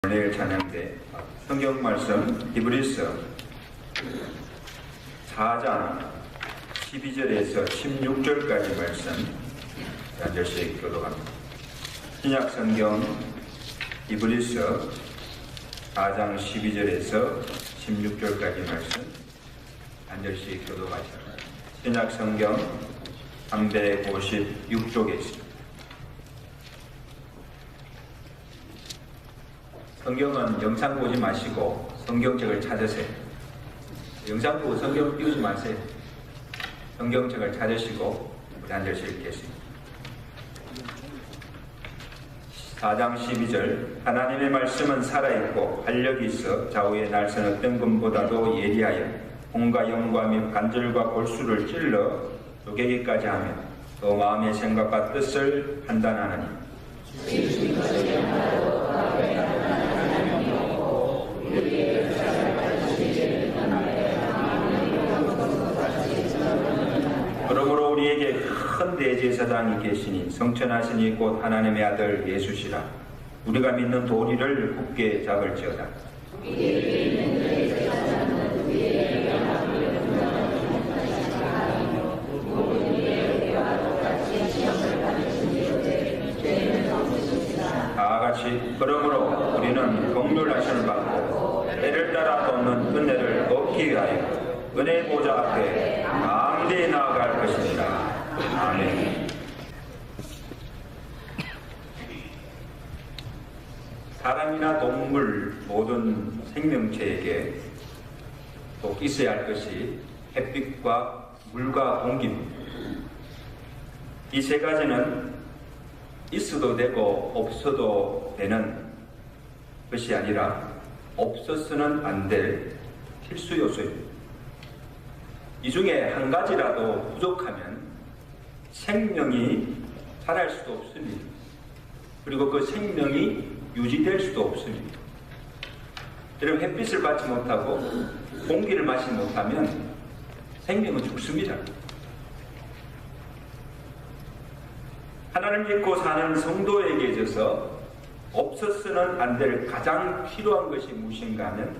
내일 찬양대 성경 말씀 히브리서 4장 12절에서 16절까지 말씀 한 절씩 교독합니다. 신약 성경 히브리서 4장 12절에서 16절까지 말씀 한 절씩 교독하십니다. 신약 성경 356쪽에 있습니다. 성경은 영상 보지 마시고 성경책을 찾으세요. 영상 보고 성경 띄우지 마세요. 성경책을 찾으시고 우리 한 절씩 읽겠습니다. 4장 12절 하나님의 말씀은 살아있고 활력이 있어 좌우의 날선 어떤 검보다도 예리하여 혼과 영과 및 관절과 골수를 찔러 쪼개기까지 하며 또 마음의 생각과 뜻을 판단하느니 그러므로 우리에게 큰 대제사장이 계시니 성천하시니 곧 하나님의 아들 예수시라. 우리가 믿는 도리를 굳게 잡을지어다. 다같이 그러므로 우리는 긍휼하심을 받고 때를 따라 돕는 은혜를 얻기 위하여 은혜 보좌 앞에 담대히 나아갈 것입니다. 아멘. 사람이나 동물 모든 생명체에게 꼭 있어야 할 것이 햇빛과 물과 공기입니다. 이 세 가지는 있어도 되고 없어도 되는 것이 아니라 없어서는 안 될 필수 요소입니다. 이 중에 한 가지라도 부족하면 생명이 자랄 수도 없습니다. 그리고 그 생명이 유지될 수도 없습니다. 여러분, 햇빛을 받지 못하고 공기를 마시지 못하면 생명은 죽습니다. 하나님 믿고 사는 성도에게 있어서 없어서는 안 될 가장 필요한 것이 무엇인가 하면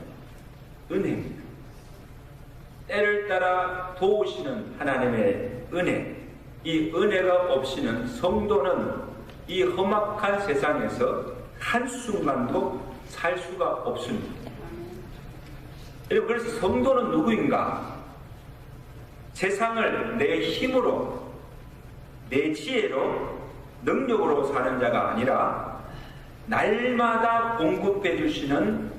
은혜입니다. 때를 따라 도우시는 하나님의 은혜, 이 은혜가 없이는 성도는 이 험악한 세상에서 한순간도 살 수가 없습니다. 여러분, 그래서 성도는 누구인가? 세상을 내 힘으로, 내 지혜로, 능력으로 사는 자가 아니라 날마다 공급해 주시는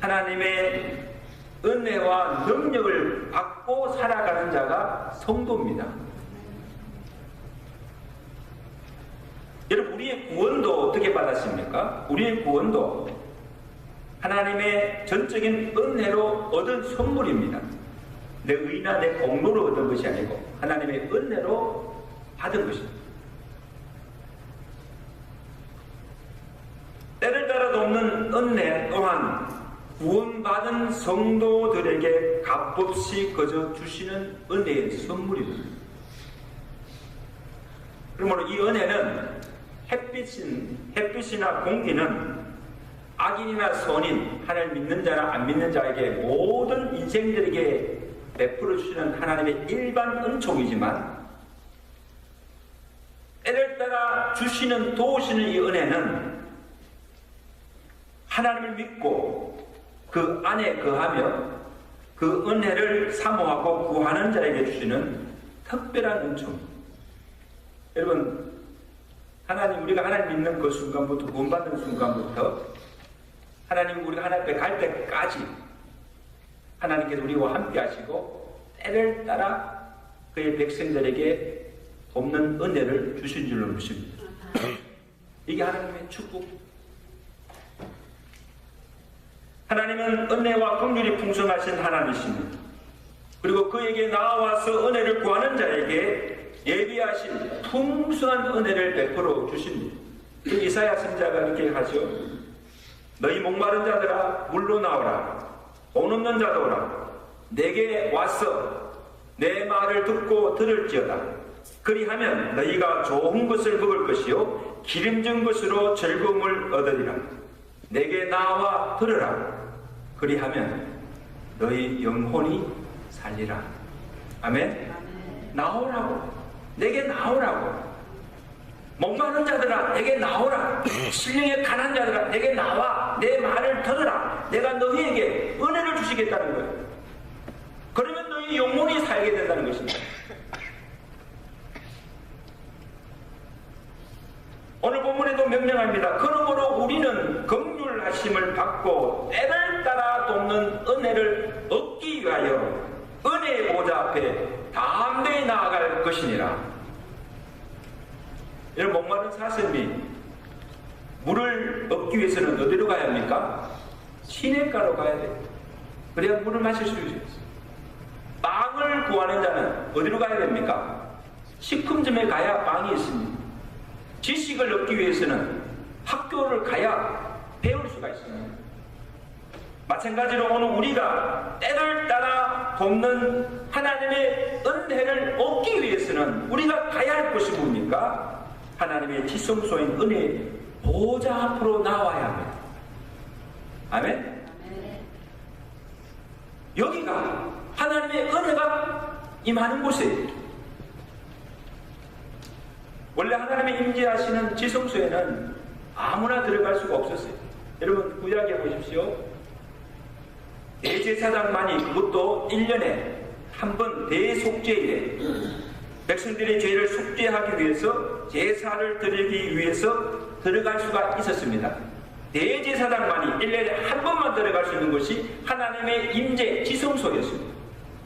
하나님의 은혜와 능력을 받고 살아가는 자가 성도입니다. 여러분, 우리의 구원도 어떻게 받았습니까? 우리의 구원도 하나님의 전적인 은혜로 얻은 선물입니다. 내 의나 내 공로로 얻은 것이 아니고 하나님의 은혜로 받은 것입니다. 때를 따라 돕는 은혜 또한 구원받은 성도들에게 값없이 거저 주시는 은혜의 선물입니다. 그러므로 이 은혜는 햇빛이나 공기는 악인이나 선인, 하나님 믿는 자나 안 믿는 자에게 모든 인생들에게 베풀어 주시는 하나님의 일반 은총이지만 때를 따라 주시는 도우시는 이 은혜는 하나님을 믿고 그 안에 거하며 그 은혜를 사모하고 구하는 자에게 주시는 특별한 은총입니다. 여러분, 우리가 하나님 믿는 그 순간부터, 구원받는 순간부터 하나님 우리가 하나님 앞에 갈 때까지 하나님께서 우리와 함께 하시고 때를 따라 그의 백성들에게 돕는 은혜를 주신 줄로 믿습니다. 이게 하나님의 축복. 하나님은 은혜와 긍휼이 풍성하신 하나님이십니다. 그리고 그에게 나와서 은혜를 구하는 자에게 예비하신 풍성한 은혜를 베풀어 주십니다. 이사야 선지자가 이렇게 하죠. 너희 목마른 자들아 물로 나오라. 돈 없는 자도 오라. 내게 와서 내 말을 듣고 들을지어다. 그리하면 너희가 좋은 것을 먹을 것이요 기름진 것으로 즐거움을 얻으리라. 내게 나와 들으라. 그리하면 너희 영혼이 살리라. 아멘. 나오라고. 내게 나오라고. 목마른 자들아 내게 나오라. 신령에 가난 자들아 내게 나와. 내 말을 들으라. 내가 너희에게 은혜를 주시겠다는 거예요. 그러면 너희 영혼이 살게 된다는 것입니다. 오늘 본문에도 명령합니다. 그러므로 우리는 긍휼하심을 받고 때를 따라 돕는 은혜를 얻기 위하여 은혜의 보좌 앞에 담대히 나아갈 것이니라. 이런 목마른 사슴이 물을 얻기 위해서는 어디로 가야 합니까? 시냇가로 가야 돼요. 그래야 물을 마실 수 있어요. 빵을 구하는 자는 어디로 가야 됩니까? 식품점에 가야 빵이 있습니다. 지식을 얻기 위해서는 학교를 가야 배울 수가 있습니다. 마찬가지로 오늘 우리가 때를 따라 돕는 하나님의 은혜를 얻기 위해서는 우리가 가야 할 것이 뭡니까? 하나님의 지성소인 은혜의 보좌 앞으로 나와야 합니다. 아멘? 여기가 하나님의 은혜가 임하는 곳이에요. 원래 하나님의 임재하시는 지성소에는 아무나 들어갈 수가 없었어요. 여러분 구약에 보십시오. 대제사장만이, 그것도 1년에 한 번 대속죄일에 백성들의 죄를 속죄하기 위해서 제사를 드리기 위해서 들어갈 수가 있었습니다. 대제사장만이 1년에 한 번만 들어갈 수 있는 것이 하나님의 임재 지성소였습니다.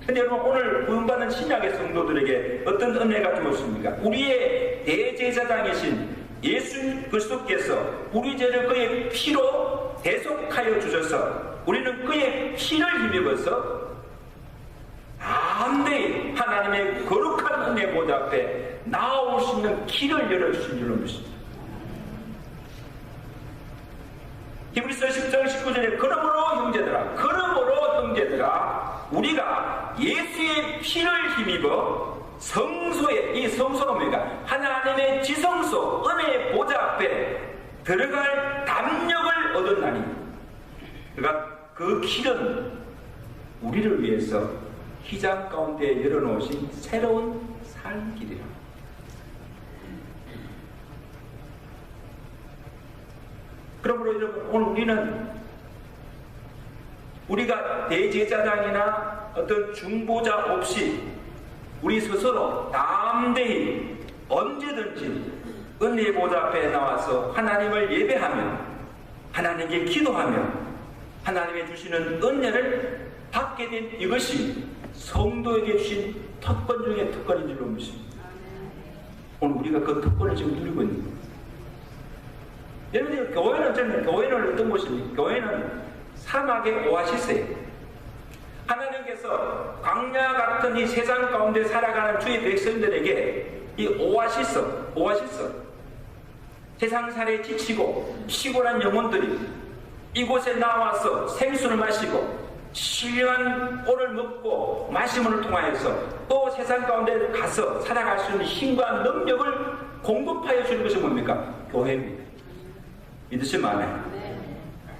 근데 여러분 오늘 구원받는 신약의 성도들에게 어떤 은혜가 주었습니까? 우리의 대제사장이신 예수 그리스도께서 우리 죄를 그의 피로 대속하여 주셔서 우리는 그의 피를 힘입어서 담대히 하나님의 거룩한 은혜 보좌 앞에 나올 수 있는 길을 열어주신 줄로 믿습니다. 히브리서 10장 19절에 그러므로 형제들아 우리가 예수의 피를 힘입어 성소에, 이 성소가 뭡니까? 하나님의 지성소 은혜의 보좌 앞에 들어갈 담력을 얻었나니, 그러니까 그 길은 우리를 위해서 휘장 가운데 열어놓으신 새로운 산 길이라. 그러므로 여러분 오늘 우리는 우리가 대제사장이나 어떤 중보자 없이 우리 스스로 담대히 언제든지 은혜의 보좌 앞에 나와서 하나님을 예배하며 하나님께 기도하며 하나님의 주시는 은혜를 받게 된 이것이 성도에게 주신 특권 중에 특권인 줄로 믿습니다. 오늘 우리가 그 특권을 지금 누리고 있는 거예요. 여러분들 교회는 어떤 곳입니까? 교회는 사막의 오아시스예요. 하나님께서 광야 같은 이 세상 가운데 살아가는 주의 백성들에게 이 오아시스 세상살에 지치고 피곤한 영혼들이 이곳에 나와서 생수를 마시고 신령한 꼴을 먹고 마심을 통하여서 또 세상 가운데 가서 살아갈 수 있는 힘과 능력을 공급하여 주는 것이 뭡니까? 교회입니다. 믿으시면 아멘.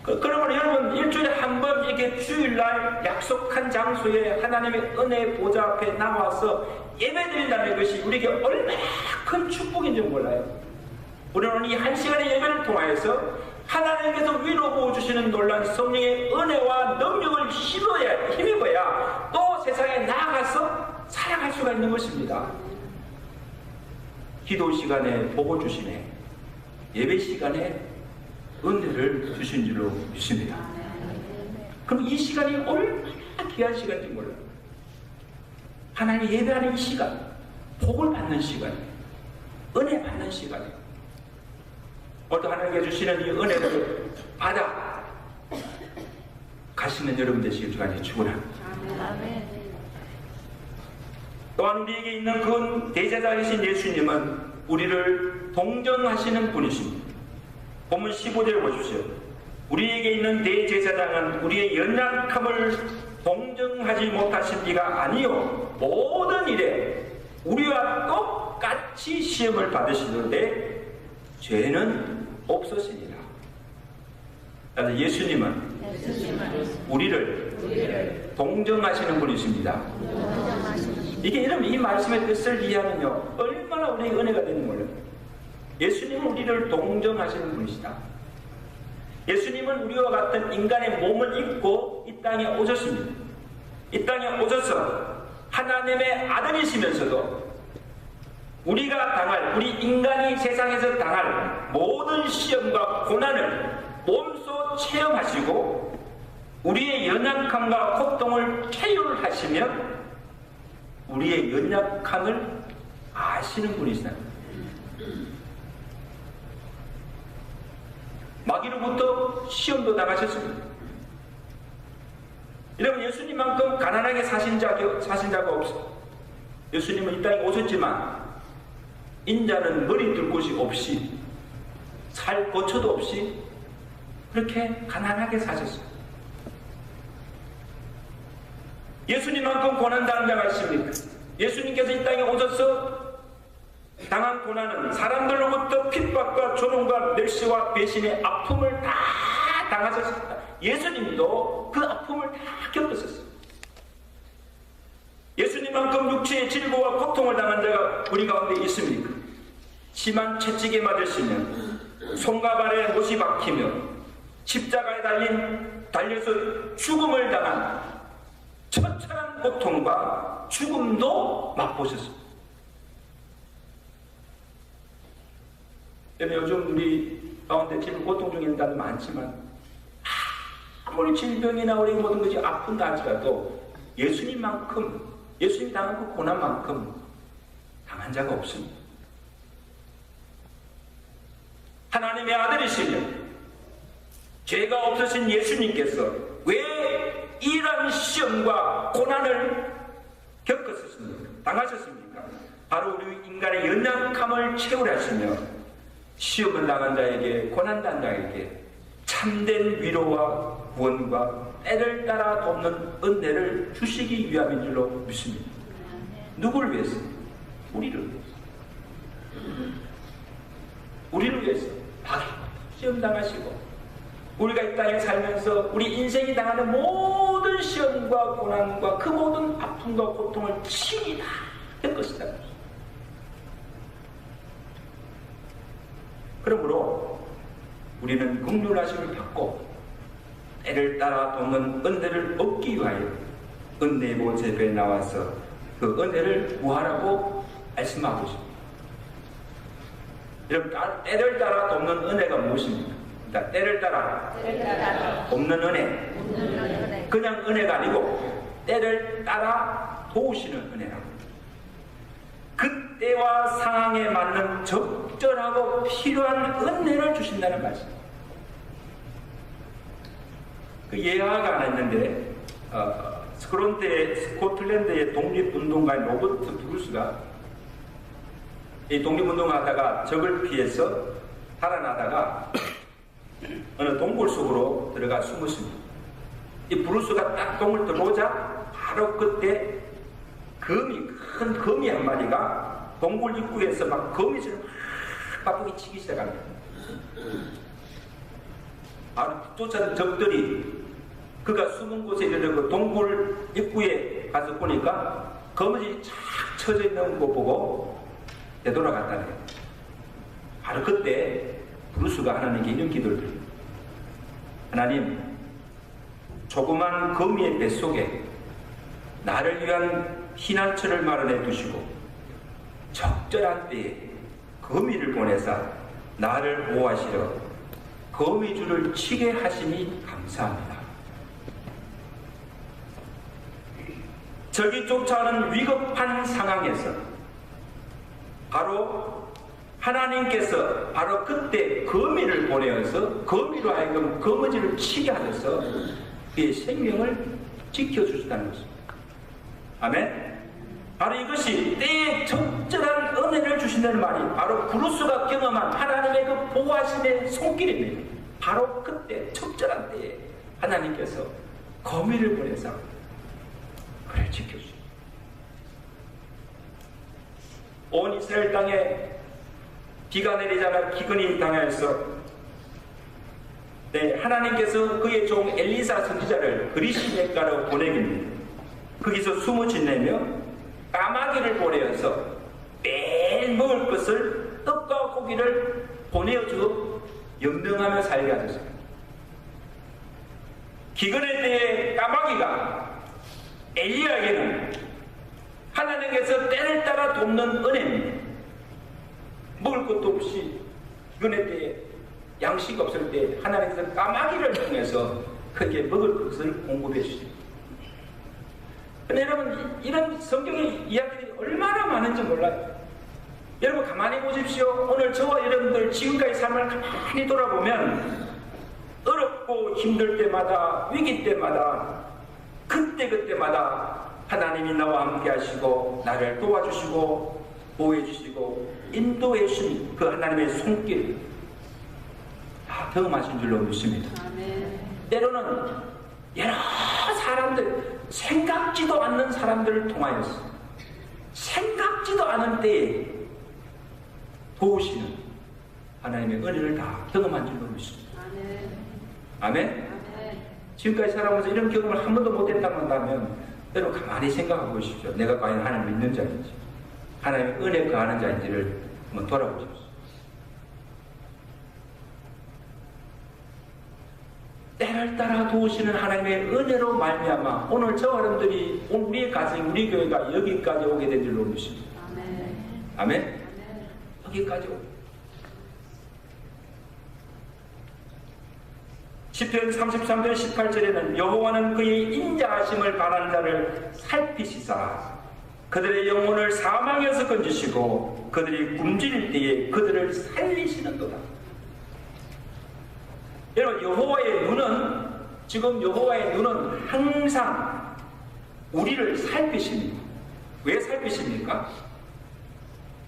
그러면 여러분 일주일에 한 번 이렇게 주일날 약속한 장소에 하나님의 은혜의 보좌 앞에 나와서 예배드린다는 것이 우리에게 얼마나 큰 축복인지 몰라요. 우리는 이 한 시간의 예배를 통하여서 하나님께서 위로 부어주시는 놀라운 성령의 은혜와 능력을 힘입어야 또 세상에 나아가서 살아갈 수가 있는 것입니다. 기도 시간에 복을 주시네, 예배 시간에 은혜를 주신 줄로 믿습니다. 그럼 이 시간이 얼마나 귀한 시간인지 몰라요. 하나님 예배하는 이 시간, 복을 받는 시간이에요. 은혜 받는 시간이에요. 오늘도 하나님께 주시는 이 은혜를 받아 가시는 여러분 되시길 주간에 축원합니다. 또한 우리에게 있는 그 대제사장이신 예수님은 우리를 동정하시는 분이십니다. 본문 15절 보십시오. 우리에게 있는 대제사장은 우리의 연약함을 동정하지 못하신 이가 아니요 모든 일에 우리와 똑같이 시험을 받으시는데 죄는 없으시니라. 그래서 예수님은 우리를 동정하시는 분이십니다. 이게 여러분 이 말씀의 뜻을 이해하면요 얼마나 우리에게 은혜가 되는 몰라요. 예수님은 우리를 동정하시는 분이시다. 예수님은 우리와 같은 인간의 몸을 입고 이 땅에 오셨습니다. 이 땅에 오셔서 하나님의 아들이시면서도 우리가 당할, 우리 인간이 세상에서 당할 모든 시험과 고난을 몸소 체험하시고 우리의 연약함과 고통을 체휼하시며 우리의 연약함을 아시는 분이시다. 마귀로부터 시험도 당하셨습니다. 여러분 예수님만큼 가난하게 사신 자가 없어. 예수님은 이 땅에 오셨지만 인자는 머리 둘 곳이 없이 살 거처도 없이 그렇게 가난하게 사셨어요. 예수님만큼 고난당한 자가 있습니까? 예수님께서 이 땅에 오셔서 당한 고난은 사람들로부터 핍박과 조롱과 멸시와 배신의 아픔을 다 당하셨습니다. 예수님도 그 아픔을 다 겪으셨어요. 예수님만큼 육체의 질고와 고통을 당한 자가 우리 가운데 있습니까? 심한 채찍에 맞으시며 손과 발에 못이 박히며 십자가에 달려서 죽음을 당한 처참한 고통과 죽음도 맛보셨습니다. 요즘 우리 가운데 지금 고통 중에 있는 사람도 많지만 아무리 질병이나 우리 모든 것이 아픈다 할지라도 예수님만큼 예수님 당한 그 고난만큼 당한 자가 없습니다. 하나님의 아들이시며 죄가 없으신 예수님께서 왜 이런 시험과 고난을 겪으셨습니까? 당하셨습니까? 바로 우리 인간의 연약함을 채우려시며 시험을 당한 자에게 고난당한 자에게 참된 위로와 구원과 때를 따라 돕는 은혜를 주시기 위함인 줄로 믿습니다. 누구를 위해서? 우리를 위해서. 우리를 위해서 시험 당하시고 우리가 이 땅에 살면서 우리 인생이 당하는 모든 시험과 고난과 그 모든 아픔과 고통을 친히 다 겪으시다. 그러므로 우리는 긍휼하심을 받고 때를 따라 돕는 은혜를 얻기 위하여 은혜의 모세배에 나와서 그 은혜를 구하라고 말씀하고 있습니다. 여러분, 때를 따라 돕는 은혜가 무엇입니까? 때를 따라 돕는 은혜. 그냥 은혜가 아니고 때를 따라 도우시는 은혜랍니다. 그때와 상황에 맞는 적절하고 필요한 은혜를 주신다는 말씀입니다. 그 예화가 하나 있는데 스코틀랜드의 독립운동가인 로버트 브루스가 이 독립운동하다가 적을 피해서 살아나다가 어느 동굴 속으로 들어가 숨었습니다. 이 브루스가 딱 동굴 들어오자 바로 그때 큰 거미 한 마리가 동굴 입구에서 막 거미줄을 막 바쁘게 치기 시작합니다. 바로 쫓아든 적들이 그가 숨은 곳에 이르러 그 동굴 입구에 가서 보니까 거미줄이 착 쳐져 있는 거 보고 되돌아갔다네요. 바로 그때 브루스가 하나님께 이런 기도를 드립니다. 하나님, 조그만 거미의 뱃속에 나를 위한 피난처를 마련해 두시고 적절한 때에 거미를 보내사 나를 보호하시려 거미줄을 치게 하시니 감사합니다. 적이 쫓아오는 위급한 상황에서 바로 하나님께서 바로 그때 거미를 보내어서 거미로 하여금 거미줄을 치게 하셔서 그의 생명을 지켜주셨다는 것입니다. 아멘. 바로 이것이 때에 적절한 은혜를 주신다는 말이 바로 브루스가 경험한 하나님의 그 보호하심의 손길입니다. 바로 그때 적절한 때에 하나님께서 거미를 보내서 그를 지켜주십니다. 온 이스라엘 땅에 비가 내리자마 기근이 당하여서 네, 하나님께서 그의 종 엘리사 선지자를 그리시네가로 보내깁니다. 거기서 숨어 지내며 까마귀를 보내어서 매일 먹을 것을 떡과 고기를 보내어주고 연명하며 살게 하셨습니다. 기근의 때에 까마귀가 엘리야에게는 하나님께서 때를 따라 돕는 은혜입니다. 먹을 것도 없이 기근의 때에 양식 없을 때 하나님께서 까마귀를 통해서 그에게 먹을 것을 공급해 주십니다. 근데 여러분, 이런 성경의 이야기들이 얼마나 많은지 몰라요. 여러분 가만히 보십시오. 오늘 저와 여러분들 지금까지 삶을 가만히 돌아보면 어렵고 힘들 때마다, 위기 때마다, 그때마다 하나님이 나와 함께 하시고 나를 도와주시고 보호해 주시고 인도해 주신 그 하나님의 손길 다 경험하신 줄로 믿습니다. 아멘. 때로는 여러 사람들, 생각지도 않는 사람들을 통하여서 생각지도 않은 때에 도우시는 하나님의 은혜를 다 경험한 줄로 믿습니다. 아멘. 아멘? 아멘. 지금까지 살아오면서 이런 경험을 한 번도 못했다고 한다면 여러분 가만히 생각하고 보십시오. 내가 과연 하나님을 믿는 자인지, 하나님의 은혜 거하는 자인지를 한번 돌아보십시오. 때를 따라 도우시는 하나님의 은혜로 말미암아 오늘 저 여러분들이 우리의 가정, 우리 교회가 여기까지 오게 된 줄로 믿습니다. 아멘. 아멘? 아멘. 여기까지 오게. 시편 33편 18절에는 여호와는 그의 인자하심을 바라는 자를 살피시사 그들의 영혼을 사망에서 건지시고 그들이 굶주릴 때에 그들을 살리시는도다. 여러분, 여호와의 눈은, 지금 여호와의 눈은 항상 우리를 살피십니다. 왜 살피십니까?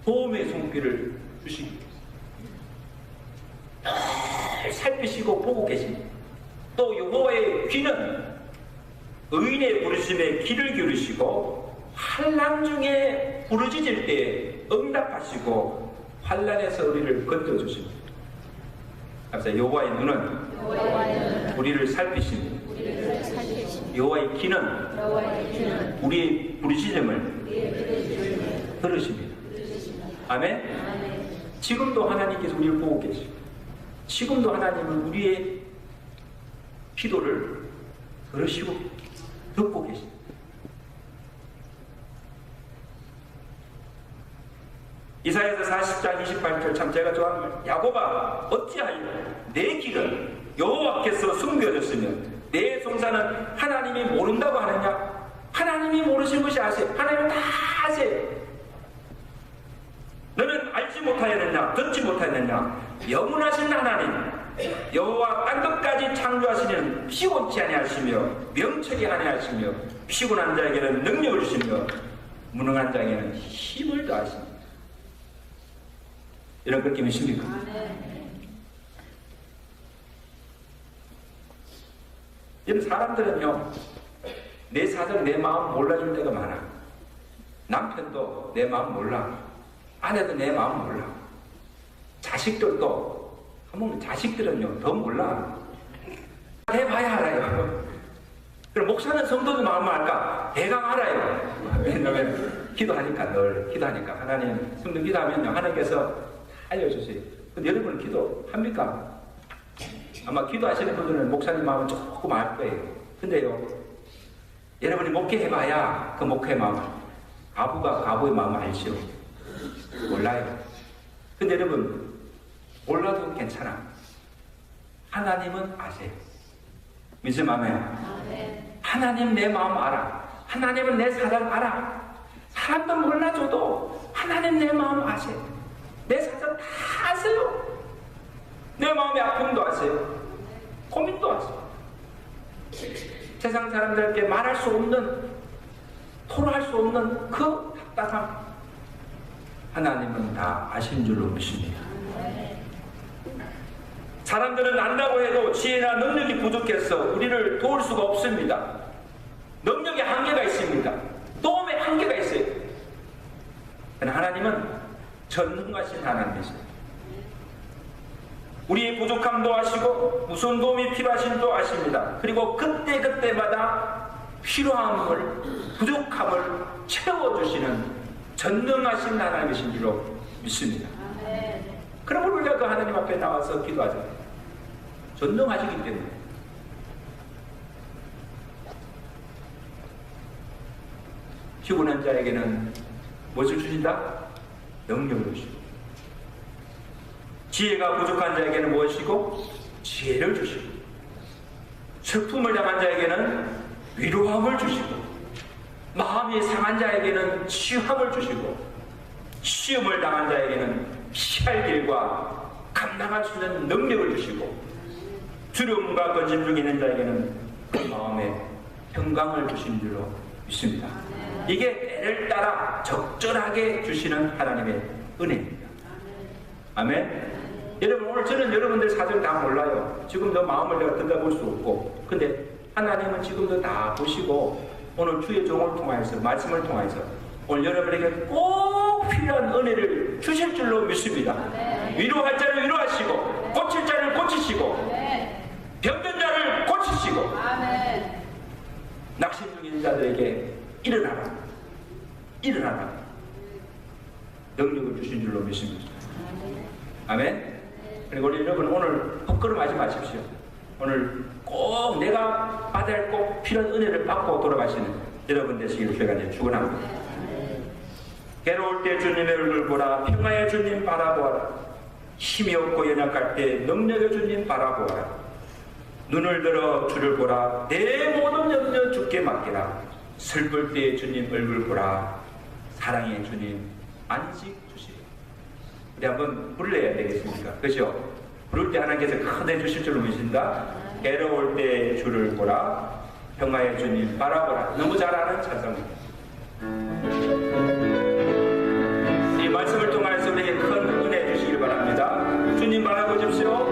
도움의 손길을 주시기 위해서 늘 살피시고 보고 계십니다. 또 여호와의 귀는 의인의 부르심에 귀를 기울이시고 환난 중에 부르짖을 때 응답하시고 환난에서 우리를 건져주십니다. 여호와의 눈은 우리를 살피십니다. 여호와의 귀는 우리의 부르짖음을 들으십니다. 아멘? 지금도 하나님께서 우리를 보고 계십니다. 지금도 하나님은 우리의 기도를 들으시고 듣고 계십니다. 이사야서 40장 28절 참 제가 좋아하는 말. 야곱아 어찌하여 내 길은 여호와께서 숨겨졌으며 내 송사는 하나님이 모른다고 하느냐? 하나님이 모르신 것이 아세요. 하나님은 다 아세요. 너는 알지 못하였느냐? 듣지 못하였느냐? 영원하신 하나님 여호와 땅끝까지 창조하시는 피곤치 아니하시며 명철이 아니하시며 피곤한 자에게는 능력을 주시며 무능한 자에게는 힘을 더하십니다. 이런 그렇게 믿습니까? 이런 사람들은요 내 사정 내 마음 몰라줄 때가 많아. 남편도 내 마음 몰라, 아내도 내 마음 몰라, 자식들도 한번 자식들은요 더 몰라. 해봐야 알아요. 그럼 목사는 성도도 마음을 알까? 대강 알아요. 왜냐하면 기도하니까, 늘 기도하니까 하나님, 성도 기도하면요 하나님께서 알려주세요. 근데 여러분은 기도합니까? 아마 기도하시는 분들은 목사님 마음은 조금 알 거예요. 근데요 여러분이 목회해봐야 그 목회의 마음, 가부가 가부의 마음을 알죠. 몰라요. 근데 여러분 몰라도 괜찮아. 하나님은 아세요. 믿음 아멘. 하나님 내 마음 알아. 하나님은 내 사정 알아. 사람도 몰라줘도 하나님 내 마음 아세요. 내 사정 다 아세요. 내 마음의 아픔도 아세요. 고민도 아세요. 세상 사람들에게 말할 수 없는, 토로할 수 없는 그 답답함 하나님은 다 아신 줄로 믿습니다. 사람들은 안다고 해도 지혜나 능력이 부족해서 우리를 도울 수가 없습니다. 능력의 한계가 있습니다. 도움의 한계가 있어요. 그러나 하나님은 전능하신 하나님이세요. 우리의 부족함도 아시고 무슨 도움이 필요하신지도 아십니다. 그리고 그때그때마다 필요함을, 부족함을 채워주시는 전능하신 하나님이신 줄로 믿습니다. 그러면 우리가 그 하나님 앞에 나와서 기도하잖아요. 전능하시기 때문에. 피곤한 자에게는 무엇을 주신다? 능력을 주시고, 지혜가 부족한 자에게는 무엇이고? 지혜를 주시고, 슬픔을 당한 자에게는 위로함을 주시고, 마음이 상한 자에게는 치유함을 주시고, 시험을 당한 자에게는 피할 길과 감당할 수 있는 능력을 주시고, 두려움과 건짐 중에 있는 자에게는 그 마음에 평강을 주신 줄로 믿습니다. 이게 때를 따라 적절하게 주시는 하나님의 은혜입니다. 아멘. 여러분, 오늘 저는 여러분들 사정 다 몰라요. 지금도 마음을 내가 들여다볼 수 없고, 근데 하나님은 지금도 다 보시고 오늘 주의 종을 통하여서, 말씀을 통하여서 오늘 여러분에게 꼭 필요한 은혜를 주실 줄로 믿습니다. 위로할 자를 위로하시고, 고칠 자를 고치시고, 병든 자를 고치시고, 낙심 중인 자들에게 일어나라, 일어나라 능력을 주신 줄로 믿습니다. 아멘. 그리고 우리 여러분, 오늘 헛걸음하지 마십시오. 오늘 꼭 내가 받아야 할 꼭 필요한 은혜를 받고 돌아가시는 여러분 되시길 제가 축원합니다. 괴로울 때 주님의 얼굴 보라, 평화의 주님 바라보아라. 힘이 없고 연약할 때 능력의 주님 바라보아라. 눈을 들어 주를 보라, 내 모든 염려 주께 맡기라. 슬플 때 주님 얼굴 보라, 사랑의 주님 안식 주시라. 우리 한번 불러야 되겠습니까? 그죠? 부를 때 하나님께서 크게 주실 줄로 믿습니다. 괴로울 때 주를 보라, 평화의 주님 바라보라. 너무 잘 아는 찬송입니다. 이 말씀을 통해서 우리에게 큰 은혜 주시길 바랍니다. 주님 바라보십시오.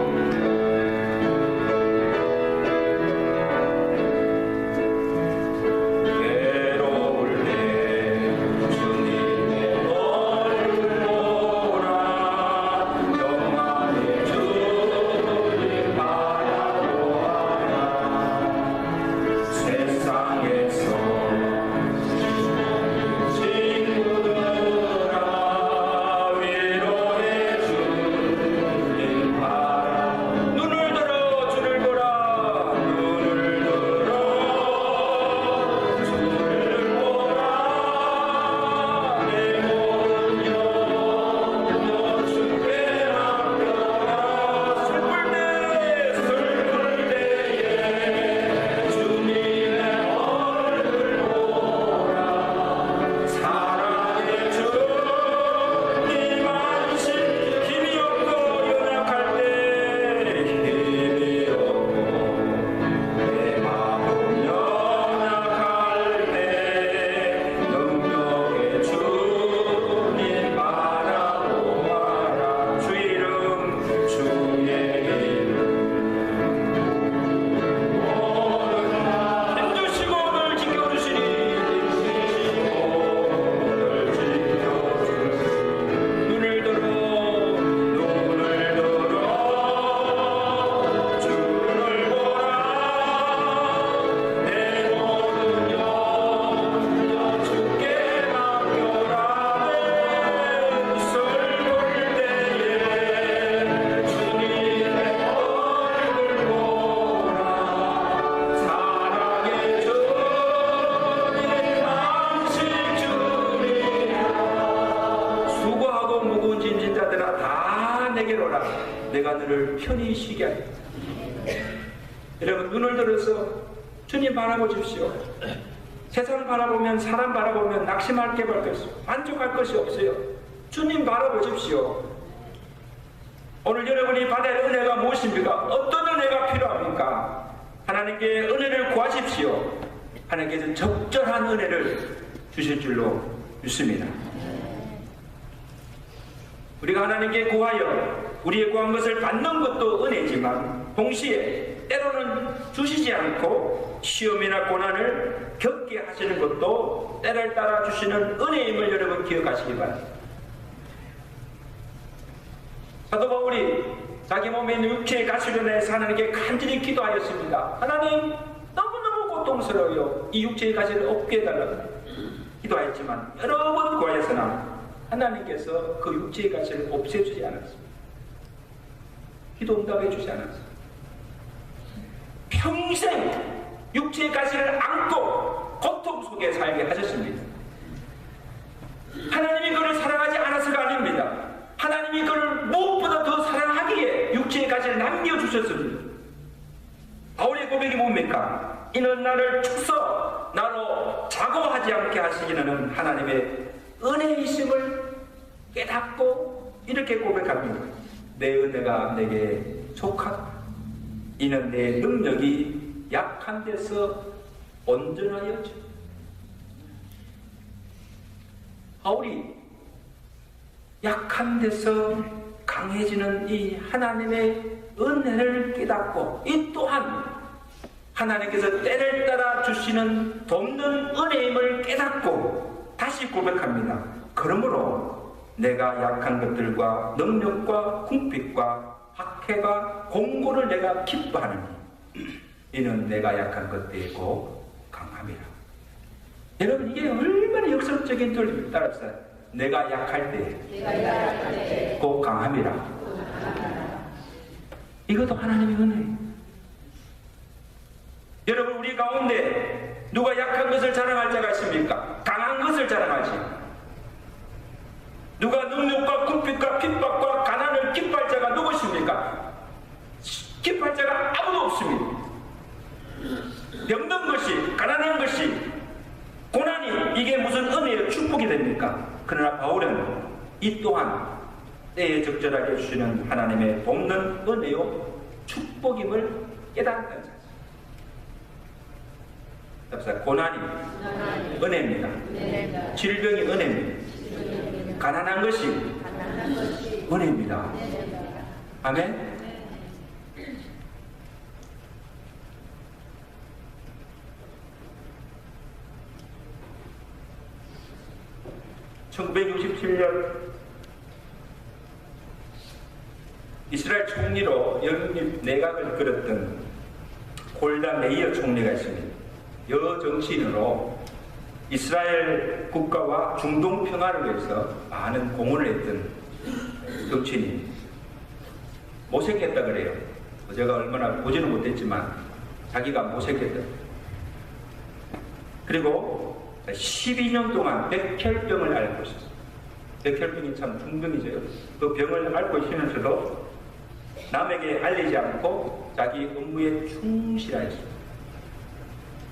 내가 너를 편히 쉬게 하겠다. 여러분, 눈을 들어서 주님 바라보십시오. 세상 바라보면, 사람 바라보면 낙심할 게 없어요. 만족할 것이 없어요. 주님 바라보십시오. 오늘 여러분이 받을 은혜가 무엇입니까? 어떤 은혜가 필요합니까? 하나님께 은혜를 구하십시오. 하나님께서 적절한 은혜를 주실 줄로 믿습니다. 우리가 하나님께 구하여 우리의 구한 것을 받는 것도 은혜지만, 동시에 때로는 주시지 않고 시험이나 고난을 겪게 하시는 것도 때를 따라 주시는 은혜임을 여러분 기억하시기 바랍니다. 사도 바울이 자기 몸에 있는 육체의 가시로 인해서 하나님께 간절히 기도하였습니다. 하나님, 너무너무 고통스러워요. 이 육체의 가시를 없게 해달라고 기도하였지만 여러 번 구하였으나 하나님께서 그 육체의 가시를 없애주지 않았습니다. 기도 응답해 주지 않았습니다. 평생 육체의 가시를 안고 고통 속에 살게 하셨습니다. 하나님이 그를 사랑하지 않아서가 아닙니다. 하나님이 그를 무엇보다 더 사랑하기에 육체의 가시를 남겨주셨습니다. 바울의 고백이 뭡니까? 이는 나를 축서 나로 자고하지 않게 하시기는 하나님의 은혜이심을 깨닫고 이렇게 고백합니다. 내 은혜가 내게 족하다. 이는 내 능력이 약한 데서 온전하였죠. 바울이 약한 데서 강해지는 이 하나님의 은혜를 깨닫고 이 또한 하나님께서 때를 따라 주시는 돕는 은혜임을 깨닫고 다시 고백합니다. 그러므로 내가 약한 것들과 능력과 궁핍과 박해가 공고를 내가 기뻐하느니 이는 내가 약한 것들이 곧 강함이라. 여러분, 이게 얼마나 역설적인 논리입니다. 따라서 내가 약할 때 곧 강함이라. 이것도 하나님의 은혜예요. 여러분, 우리 가운데 누가 약한 것을 자랑할 자가 있습니까? 강한 것을 자랑하지. 누가 능력과 궁핍과 핍박과 가난을 기뻐할 자가 누구십니까? 기뻐할 자가 아무도 없습니다. 병든 것이, 가난한 것이, 고난이 이게 무슨 은혜의 축복이 됩니까? 그러나 바울은 이 또한 때에 적절하게 주시는 하나님의 돕는 은혜요 축복임을 깨닫는 자입니다. 고난이 은혜입니다. 질병이 은혜입니다. 가난한 것이 은혜입니다. 아멘. (1967년) 이스라엘 총리로 영입 내각을 끌었던 골다 메이어 총리가 있습니다. 여정치인으로 이스라엘 국가와 중동 평화를 위해서 많은 공헌을 했던 정치인입니다. 모색했다 그래요. 제가 얼마나 보지는 못했지만 자기가 모색했다. 그리고 12년 동안 백혈병을 앓고 있었어요. 백혈병이 참 중병이죠. 그 병을 앓고 있으면서도 남에게 알리지 않고 자기 업무에 충실하였습니다.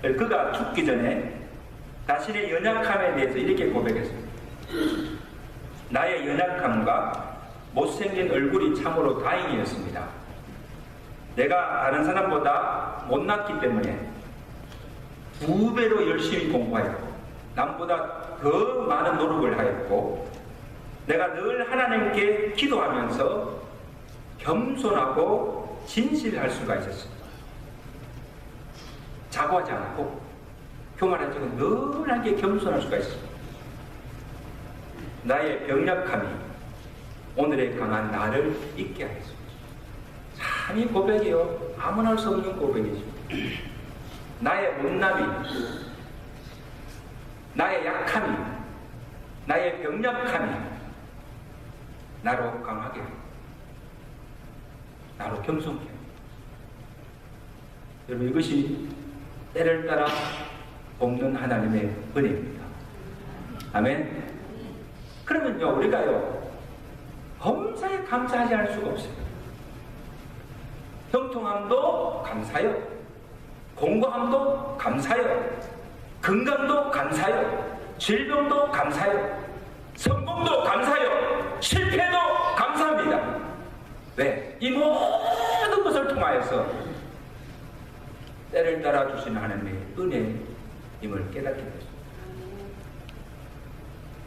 그가 죽기 전에 자신의 연약함에 대해서 이렇게 고백했습니다. 나의 연약함과 못생긴 얼굴이 참으로 다행이었습니다. 내가 다른 사람보다 못났기 때문에 2배로 열심히 공부하였고 남보다 더 많은 노력을 하였고 내가 늘 하나님께 기도하면서 겸손하고 진실할 수가 있었습니다. 자고하지 않고 교만하지 않고 늘 하나님께 겸손할 수가 있습니다. 나의 병약함이 오늘의 강한 나를 있게 하였습니다. 참 이 고백이요 아무나 할 수 없는 고백이죠. 나의 못남이, 나의 약함이, 나의 병약함이 나로 강하게 합니다. 나로 겸손케 합니다. 여러분, 이것이 때를 따라 돕는 하나님의 은혜입니다. 아멘. 그러면요, 우리가요 범사에 감사하지 않을 수가 없어요. 형통함도 감사요, 공고함도 감사요, 건강도 감사요, 질병도 감사요, 성공도 감사요, 실패도 감사합니다. 왜? 이 모든 것을 통하여서 때를 따라 주신 하나님의 은혜임을 깨닫게 됐습니다.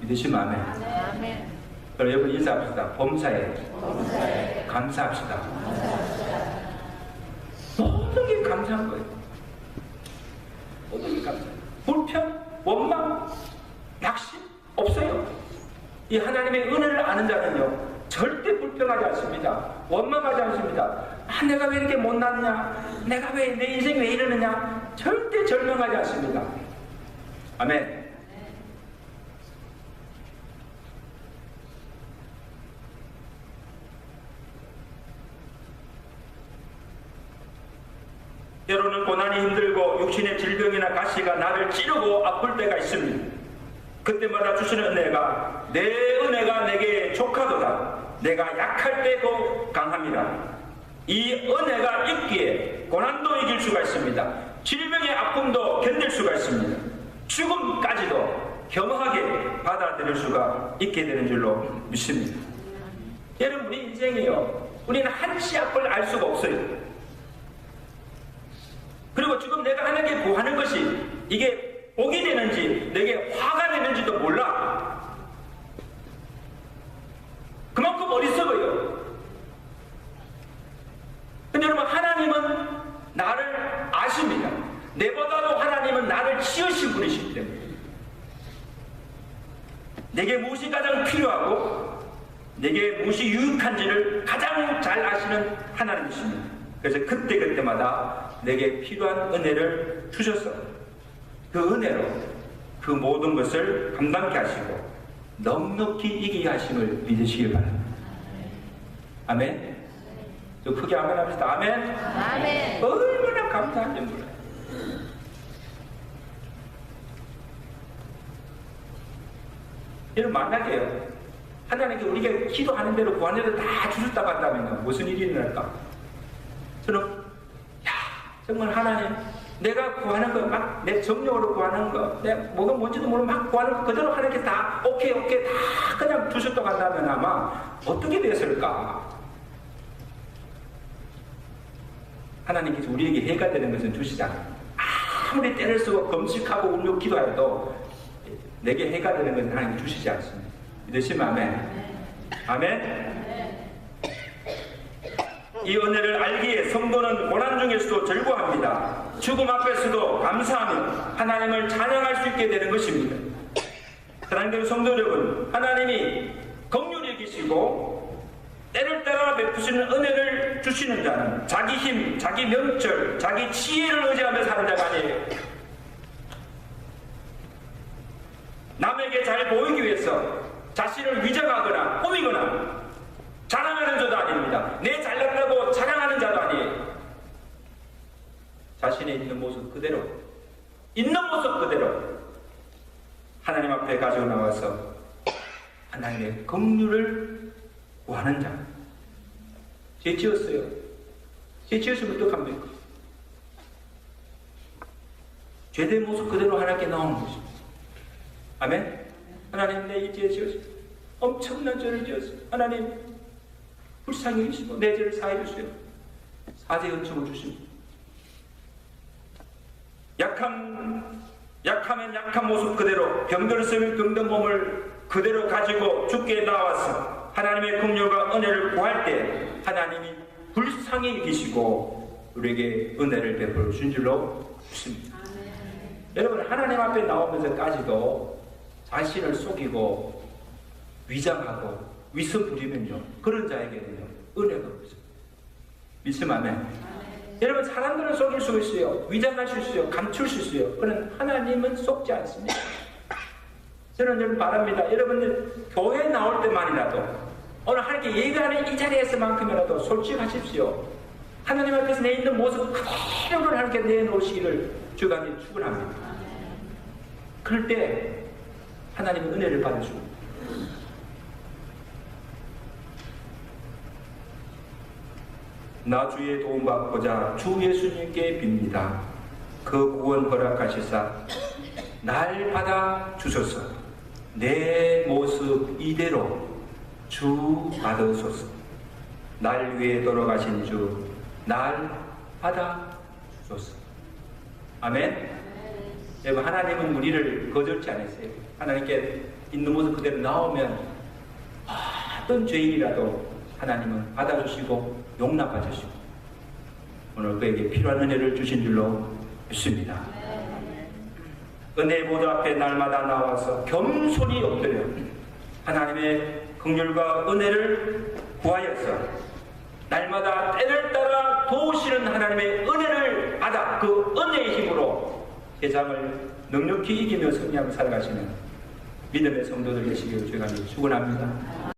믿으시면 아멘. 아멘. 그럼 여러분 인사합시다. 범사에 감사합시다. 모든 게 감사한 거예요. 모든 게 감사해요. 불평, 원망, 낙심 없어요. 이 하나님의 은혜를 아는 자는요 절대 불평 불평하지 않습니다. 원망하지 않습니다. 내가 왜 이렇게 못났냐? 내가 왜 내 인생이 왜 이러느냐? 절대 절망하지 않습니다. 아멘. 때로는 고난이 힘들고 육신의 질병이나 가시가 나를 찌르고 아플 때가 있습니다. 그때마다 주시는 은혜가 내 은혜가 내게 족하도다. 내가 약할 때도 강함이라. 이 은혜가 있기에 고난도 이길 수가 있습니다. 질병의 아픔도 견딜 수가 있습니다. 죽음까지도 겸허하게 받아들일 수가 있게 되는 줄로 믿습니다. 여러분, 우리 인생이요, 우리는 한치 앞을 알 수가 없어요. 그리고 지금 내가 하나님께 구하는 것이 이게 복이 되는지 내게 화가 되는지도 몰라. 그만큼 어리석어요. 근데 여러분, 하나님은 나를 아십니다. 내보다도 하나님은 나를 지으신 분이시기 때문에 내게 무엇이 가장 필요하고 내게 무엇이 유익한지를 가장 잘 아시는 하나님이십니다. 그래서 그때그때마다 내게 필요한 은혜를 주셔서 그 은혜로 그 모든 것을 감당케 하시고 넉넉히 이기게 하심을 믿으시기 바랍니다. 아멘. 또 크게 아멘 합시다. 아멘. 아멘. 얼마나 감사한지 몰라요. 여러분, 만약에요, 하나님께 우리가 기도하는 대로 구하는 대로 다 주셨다고 한다면요, 무슨 일이 일어날까? 저는 정말 하나님, 내가 구하는 거 막 내 정력으로 구하는 거, 내 뭐가 뭔지도 모르고 막 구하는 거 그대로 하나님께 다 오케이 다 그냥 주셨다고 한다면 아마 어떻게 됐을까? 하나님께서 우리에게 해가 되는 것은 주시잖아요. 아무리 때를 쓰고 금식하고 울며 기도해도 내게 해가 되는 것은 하나님 주시지 않습니다. 믿으시면 아멘. 아멘. 이 은혜를 알기에 성도는 고난 중에서도 즐거워합니다. 죽음 앞에서도 감사하며 하나님을 찬양할 수 있게 되는 것입니다. 사랑하는 성도 여러분, 하나님이 긍휼히 여기시고 때를 따라 베푸시는 은혜를 주시는 자는 자기 힘, 자기 명철, 자기 지혜를 의지하며 사는 자가 아니에요. 남에게 잘 보이기 위해서 자신을 위장하거나 꾸미거나 자랑하는 자도 아닙니다. 내 잘났다고 자랑하는 자도 아니에요. 자신의 있는 모습 그대로, 있는 모습 그대로 하나님 앞에 가지고 나와서 하나님의 긍휼을 구하는 자. 죄 지었어요. 죄 지었으면 어떡합니까? 죄된 모습 그대로 하나님께 나오는 것입니다. 아멘. 하나님, 내 이 죄 지었어요. 엄청난 죄를 지었어요. 하나님, 불쌍히 여기시고 내 죄를 사해 주세요. 사죄 은총을 주십니다. 약하면 약한 모습 그대로, 병들었으면 병든 몸을 그대로 가지고 죽게 나와서 하나님의 긍휼과 은혜를 구할 때 하나님이 불쌍히 여기시고 우리에게 은혜를 베풀어 주신 줄로 믿습니다. 여러분, 하나님 앞에 나오면서까지도 자신을 속이고 위장하고 위선 부리면요, 그런 자에게는요 은혜가 없어요. 믿으면 아멘. 여러분, 사람들은 속일 수 있어요. 위장할 수 있어요. 감출 수 있어요. 그러나 하나님은 속지 않습니다. 저는 여러분 바랍니다. 여러분들 교회 나올 때만이라도 오늘 하나님께 예배하는 이 자리에서만큼이라도 솔직하십시오. 하나님 앞에서 내 있는 모습 그대로를 하나님께 내놓으시기를 주가 축원합니다. 그럴 때 하나님은 은혜를 받으시고 나 주의 도움받고자 주 예수님께 빕니다. 그 구원 허락하시사 날 받아 주소서. 내 모습 이대로 주 받으소서. 날 위해 돌아가신 주 날 받아 주소서. 아멘. 여러분, 하나님은 우리를 거절치 않으세요. 하나님께 있는 모습 그대로 나오면 어떤 죄인이라도 하나님은 받아주시고 용납해주시고 오늘 그에게 필요한 은혜를 주신 줄로 믿습니다. 은혜의 보좌 앞에 날마다 나와서 겸손히 엎드려 하나님의 긍휼과 은혜를 구하여서 날마다 때를 따라 도우시는 하나님의 은혜를 받아 그 은혜의 힘으로 세상을 넉넉히 이기며 승리하고 살아가시는 믿음의 성도들 되시기를 주님께 축원합니다.